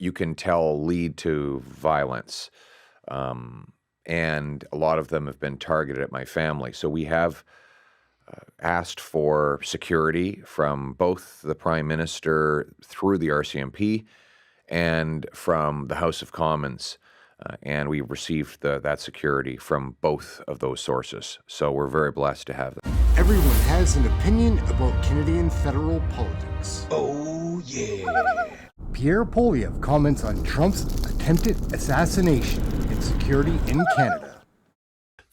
you can tell lead to violence. And a lot of them have been targeted at my family. So we have asked for security from both the Prime Minister through the RCMP and from the House of Commons. And we received that security from both of those sources. So we're very blessed to have that. Everyone has an opinion about Canadian federal politics. Oh, yeah. Pierre Poilievre comments on Trump's attempted assassination and security in Canada.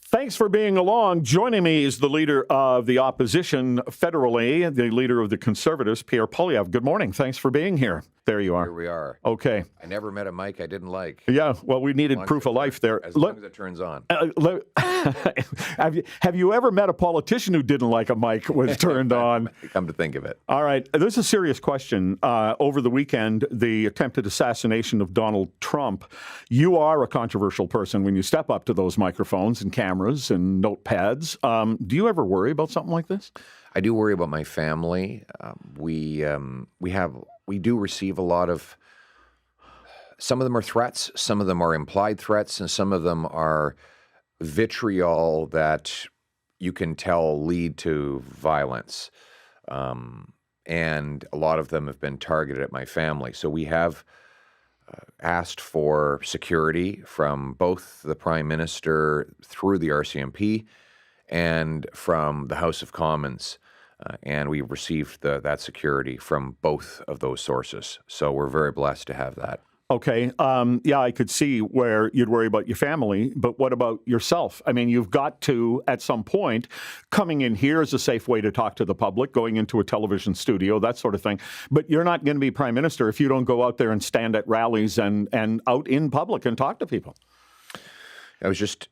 Thanks for being along. Joining me is the leader of the opposition federally, the leader of the Conservatives, Pierre Poilievre. Good morning. Thanks for being here. There you are. Here we are. Okay. I never met a mic I didn't like. Yeah, well, we needed proof of life there. As long as it turns on. Have you ever met a politician who didn't like a mic was turned on? Come to think of it. All right. This is a serious question. Over the weekend, the attempted assassination of Donald Trump. You are a controversial person when you step up to those microphones and cameras and notepads. Do you ever worry about something like this? I do worry about my family. We do receive a lot of, some of them are threats, some of them are implied threats, and some of them are vitriol that you can tell lead to violence. And a lot of them have been targeted at my family. So we have asked for security from both the Prime Minister through the RCMP and from the House of Commons. And we received that security from both of those sources. So we're very blessed to have that. Okay. Yeah, I could see where you'd worry about your family, but what about yourself? I mean, you've got to, at some point, coming in here is a safe way to talk to the public, going into a television studio, that sort of thing. But you're not going to be Prime Minister if you don't go out there and stand at rallies and out in public and talk to people. I was just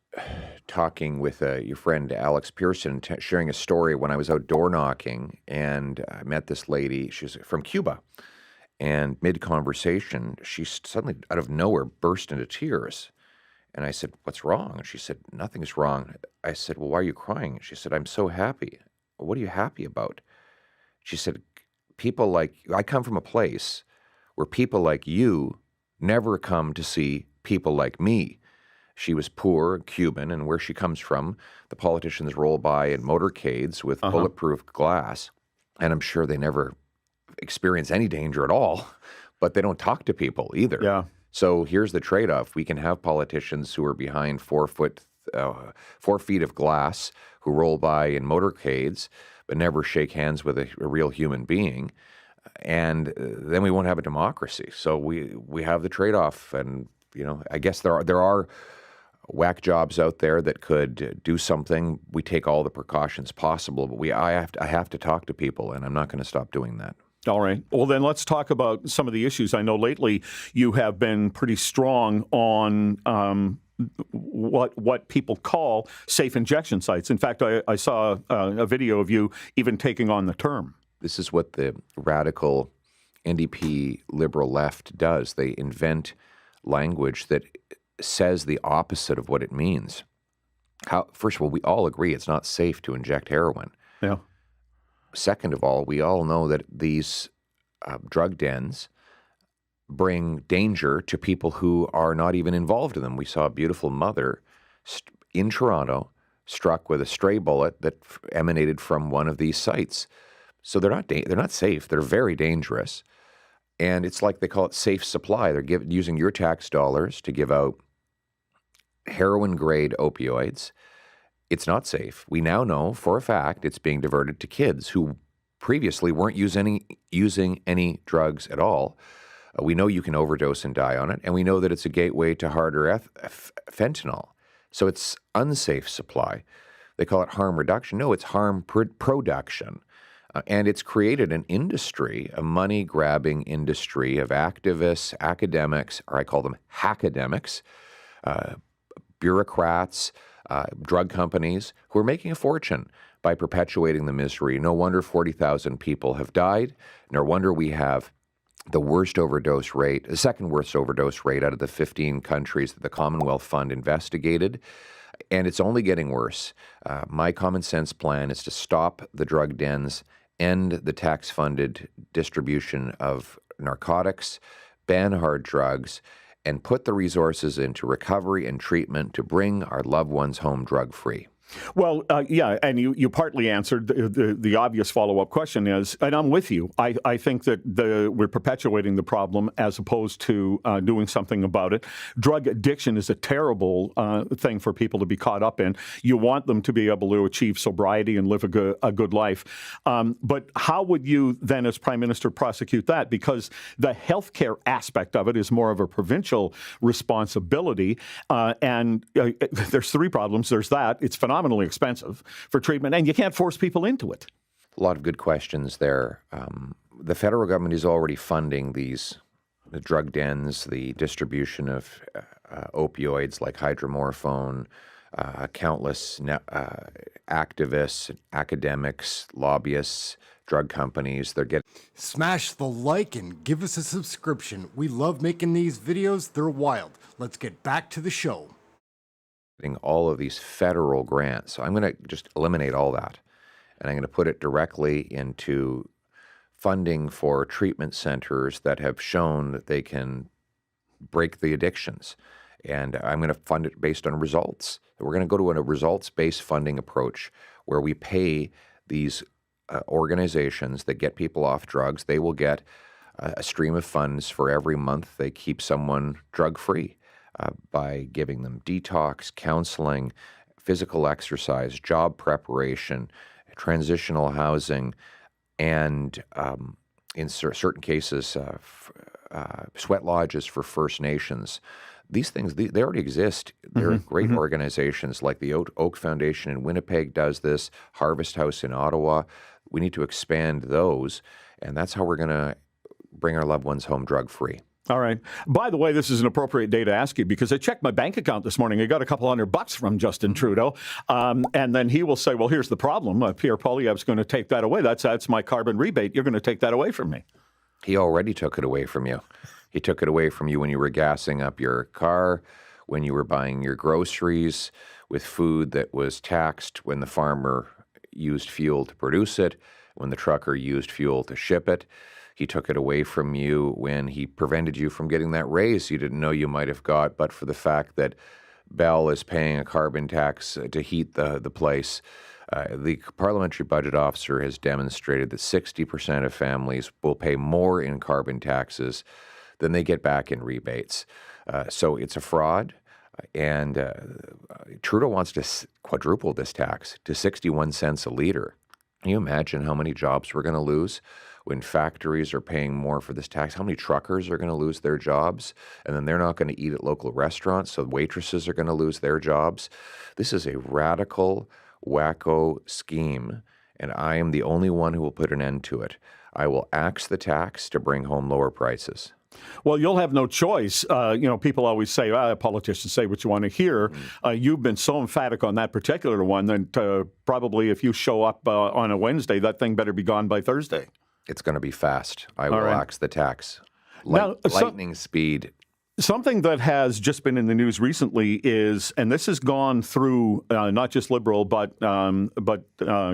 talking with your friend Alex Pearson, sharing a story when I was out door knocking, and I met this lady. She's from Cuba. And mid-conversation, she suddenly, out of nowhere, burst into tears. And I said, "What's wrong?" And she said, "Nothing's wrong." I said, "Well, why are you crying?" She said, "I'm so happy." "What are you happy about?" She said, "People like, I come from a place where people like you never come to see people like me." She was poor, Cuban, and where she comes from, the politicians roll by in motorcades with bulletproof glass. And I'm sure they never experience any danger at all, but they don't talk to people either. Yeah. So here's the trade-off. We can have politicians who are behind 4 feet of glass, who roll by in motorcades, but never shake hands with a real human being. And then we won't have a democracy. So we have the trade-off. And, you know, I guess there are whack jobs out there that could do something. We take all the precautions possible, but I have to talk to people, and I'm not going to stop doing that. All right. Well, then let's talk about some of the issues. I know lately you have been pretty strong on what people call safe injection sites. In fact, I saw a video of you even taking on the term. This is what the radical NDP liberal left does. They invent language that says the opposite of what it means. First of all, we all agree it's not safe to inject heroin. Yeah. Second of all, we all know that these drug dens bring danger to people who are not even involved in them. We saw a beautiful mother in Toronto struck with a stray bullet that emanated from one of these sites. So they're not safe. They're very dangerous. And it's like they call it safe supply. They're using your tax dollars to give out heroin-grade opioids. It's not safe. We now know for a fact it's being diverted to kids who previously weren't using any drugs at all. We know you can overdose and die on it, and we know that it's a gateway to harder fentanyl. So it's unsafe supply. They call it harm reduction. No, it's harm production. And it's created an industry, a money-grabbing industry of activists, academics, or I call them hackademics, bureaucrats, drug companies who are making a fortune by perpetuating the misery. No wonder 40,000 people have died. No wonder we have the worst overdose rate, the second worst overdose rate out of the 15 countries that the Commonwealth Fund investigated. And it's only getting worse. My common sense plan is to stop the drug dens, end the tax-funded distribution of narcotics, ban hard drugs, and put the resources into recovery and treatment to bring our loved ones home drug-free? Well, yeah, and you partly answered the obvious follow-up question is, and I'm with you. I think that we're perpetuating the problem as opposed to doing something about it. Drug addiction is a terrible thing for people to be caught up in. You want them to be able to achieve sobriety and live a good life. But how would you then, as Prime Minister, prosecute that? Because the healthcare aspect of it is more of a provincial responsibility. And there's three problems. There's that. It's phenomenally expensive for treatment, and you can't force people into it. A lot of good questions there. The federal government is already funding the drug dens, the distribution of opioids like hydromorphone, countless activists, academics, lobbyists, drug companies. They're getting... Smash the like and give us a subscription. We love making these videos. They're wild. Let's get back to the show. All of these federal grants. So I'm going to just eliminate all that, and I'm going to put it directly into funding for treatment centers that have shown that they can break the addictions. And I'm going to fund it based on results. We're going to go to a results-based funding approach where we pay these organizations that get people off drugs. They will get a stream of funds for every month they keep someone drug-free. By giving them detox, counseling, physical exercise, job preparation, transitional housing, and in certain cases, sweat lodges for First Nations. These things, they already exist. There are great organizations like the Oak Foundation in Winnipeg does this, Harvest House in Ottawa. We need to expand those, and that's how we're going to bring our loved ones home drug-free. All right. By the way, this is an appropriate day to ask you because I checked my bank account this morning. I got a couple $100 from Justin Trudeau. And then he will say, well, here's the problem. Pierre Poilievre's going to take that away. That's my carbon rebate. You're going to take that away from me. He already took it away from you. He took it away from you when you were gassing up your car, when you were buying your groceries with food that was taxed when the farmer used fuel to produce it, when the trucker used fuel to ship it. He took it away from you when he prevented you from getting that raise you didn't know you might have got, but for the fact that Bell is paying a carbon tax to heat the place. The parliamentary budget officer has demonstrated that 60% of families will pay more in carbon taxes than they get back in rebates. So it's a fraud, and Trudeau wants to quadruple this tax to 61 cents a litre. Can you imagine how many jobs we're going to lose when factories are paying more for this tax? How many truckers are going to lose their jobs? And then they're not going to eat at local restaurants, so waitresses are going to lose their jobs. This is a radical, wacko scheme, and I am the only one who will put an end to it. I will axe the tax to bring home lower prices. Well, you'll have no choice. People always say, politicians say what you want to hear. You've been so emphatic on that particular one that probably if you show up on a Wednesday, that thing better be gone by Thursday. It's going to be fast. I will axe the tax. Lightning speed. Something that has just been in the news recently is, and this has gone through not just Liberal but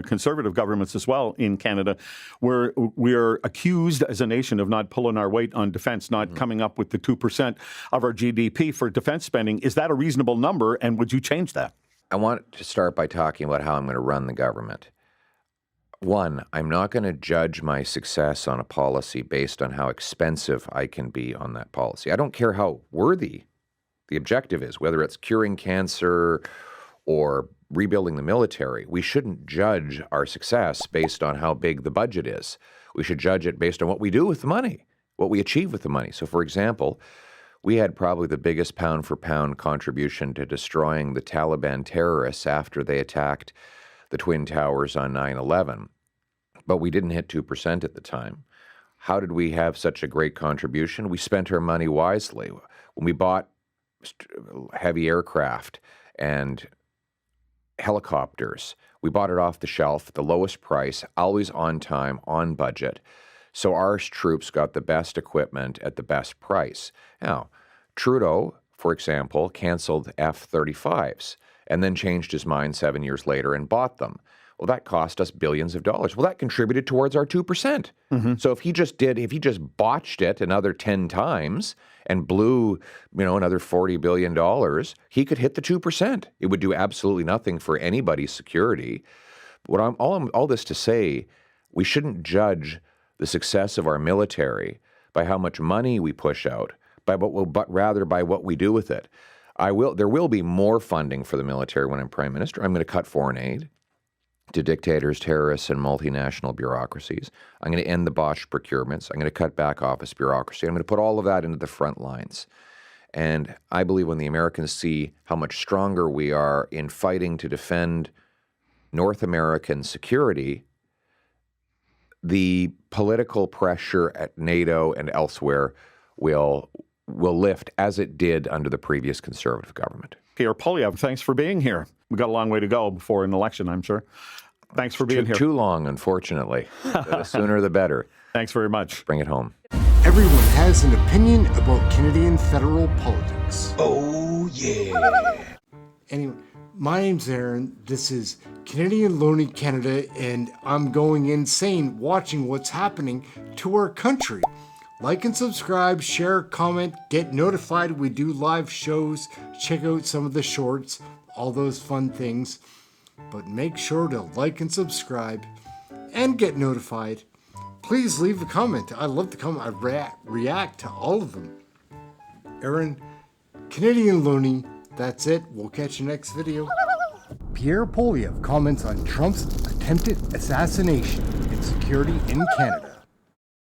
Conservative governments as well in Canada, where we're accused as a nation of not pulling our weight on defense, not coming up with the 2% of our GDP for defense spending. Is that a reasonable number, and would you change that? I want to start by talking about how I'm going to run the government. One, I'm not going to judge my success on a policy based on how expensive I can be on that policy. I don't care how worthy the objective is, whether it's curing cancer or rebuilding the military. We shouldn't judge our success based on how big the budget is. We should judge it based on what we do with the money, what we achieve with the money. So, for example, we had probably the biggest pound-for-pound contribution to destroying the Taliban terrorists after they attacked the Twin Towers on 9/11. But we didn't hit 2% at the time. How did we have such a great contribution? We spent our money wisely. When we bought heavy aircraft and helicopters, we bought it off the shelf, the lowest price, always on time, on budget. So our troops got the best equipment at the best price. Now, Trudeau, for example, canceled F-35s and then changed his mind 7 years later and bought them. Well, that cost us billions of dollars. Well, that contributed towards our 2%. So if he just botched it another 10 times and blew, another $40 billion, he could hit the 2%. It would do absolutely nothing for anybody's security. All this to say, we shouldn't judge the success of our military by how much money we push out, but rather by what we do with it. There will be more funding for the military when I'm Prime Minister. I'm going to cut foreign aid to dictators, terrorists, and multinational bureaucracies. I'm going to end the botched procurements. I'm going to cut back office bureaucracy. I'm going to put all of that into the front lines. And I believe when the Americans see how much stronger we are in fighting to defend North American security, the political pressure at NATO and elsewhere will lift as it did under the previous Conservative government. Pierre Poilievre, thanks for being here. We've got a long way to go before an election, I'm sure. Thanks for being here. Too long, unfortunately. The sooner the better. Thanks very much. Bring it home. Everyone has an opinion about Canadian federal politics. Oh, yeah. Anyway, my name's Aaron. This is Canadian Looney Canada, and I'm going insane watching what's happening to our country. Like and subscribe, share, comment, get notified. We do live shows. Check out some of the shorts, all those fun things. But make sure to like and subscribe and get notified. Please leave a comment. I love to comment. I react to all of them. Aaron, Canadian Looney, that's it. We'll catch you next video. Pierre Poilievre comments on Trump's attempted assassination and security in Canada.